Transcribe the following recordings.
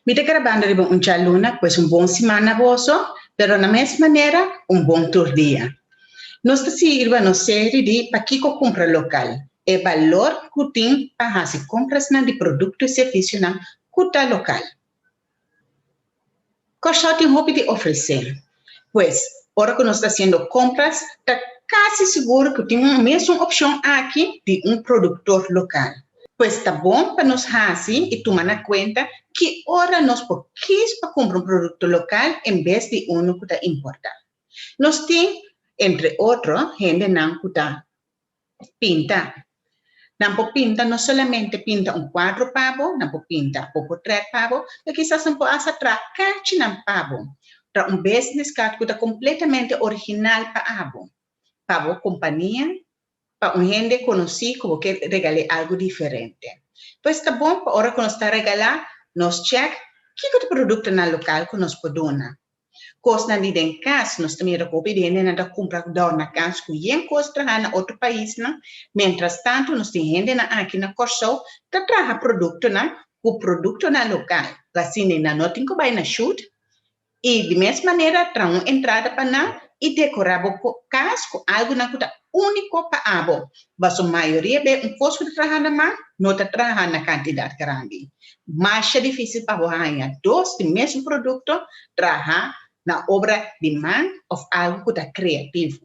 Mi te grabando de un chaluna, pues un bom semana vosso, pero na mesma maneira, un bom tour dia. Nós te sirva no série de paquico compra local. E valor que tem para fazer compras na de produto e serviço na cuta local. Coxa tem roupa de oferecer. Pois, hora que nós está fazendo compras, está quase seguro que tem uma mesma opção aqui de um produtor local. Pois está bom para nós fazer e tomar na conta que hora nós podemos para comprar um produto local em vez de um que está importado. Nós temos, entre outros, gente não que está pinta. Não pinta, não somente pinta um quadro pavo, não pinta um portrait pavo, e quizás não pode atracar não pavo. Para um business card que está completamente original para abo. Pavo companhia, para um gente conhecido que quer regalar algo diferente. Então, está bom para a hora que nós está regalar, nós check que é o produto na local que nós podemos. Coisa na vida em casa, nós também recomendamos na compra na casa que é coisa na outro país, não? Mientras tanto, nós temos gente aqui na Corso que traz produto o produto na local. Assim, não tem que vai na shoot e de mesma maneira traz uma entrada para lá e decorar o casa com algo na coisa único para abo. Mas a maioria é posto de trabalhar na mão, não está trabalhando na quantidade grande. Mais é difícil para ganhar dois do mesmo produto, trabalhar na obra de mão ou algo que está criativo.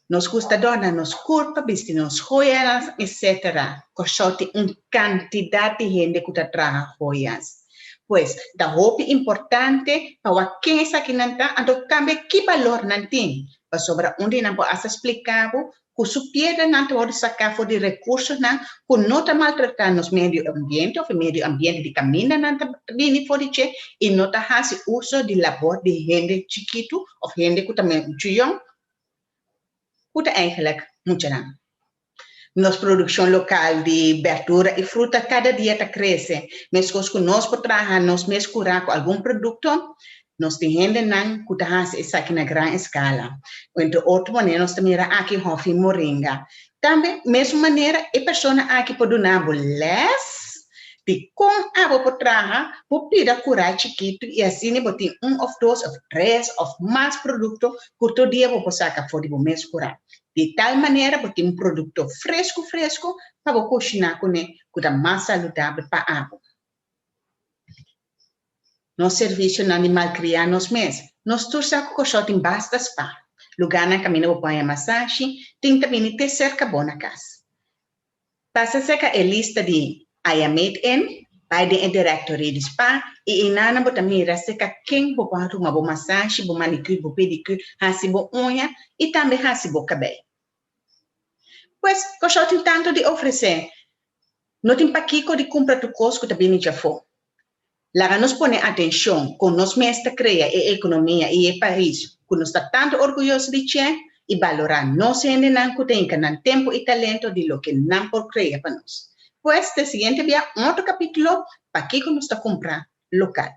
Nos gostadores, nos corpos, nos joias, etc. Que só tem uma quantidade de gente que está trabalhando joias. Pois, da roupa importante para quem está aqui não está, então também que valor não tem. Para sobre onde não pode explicar, que supera não pode sacar de recursos, que não está maltratando o meio ambiente, ou o meio ambiente de caminho, não está vindo por isso, e não está fazendo uso de labor de gente chiquito, ou gente que também é muito young, que está eigenlijk muito não. Nossa produção local de verdura e fruta cada dia está crescendo. Mesmo que nós podemos nos mescurar com algum produto, nós temos gente que está isso aqui na grande escala. Entre outras maneiras, nós também aqui hofi moringa. Também, mesma maneira, a pessoa aqui pode donar bolas de com água por trás, por pedir curar chiquito e assim botar ou dois, ou três, ou mais produtos que todo dia vou sacar fora de mescurar. De tal maneira, você tem produto fresco para você cozinhar com ele, que é mais saudável para a água. Nosso serviço no animal criado nos meses. Nós torcemos que só tem basta spa. Lugar na caminho para banhar massagem, tem também ter cerca boa na casa. Passa cerca a lista de Ayamate N, vai de directory de spa, e inana bota mira cerca quem pode uma boa massagem, boa manicure, boa pedicure, hasi boa unha e também hasi boa cabelo. Pois, que só tem tanto de oferecer. Não tem paquico de comprar tu coisa que também já foi. Lá nos põe atenção com nós mesmos criar a economia e o país, que nós está tanto orgulhoso de ser e valorar nós ainda não que tem tempo e talento de lo que não por criar para nós. Pois, o seguinte via outro capítulo para que nós está comprar local.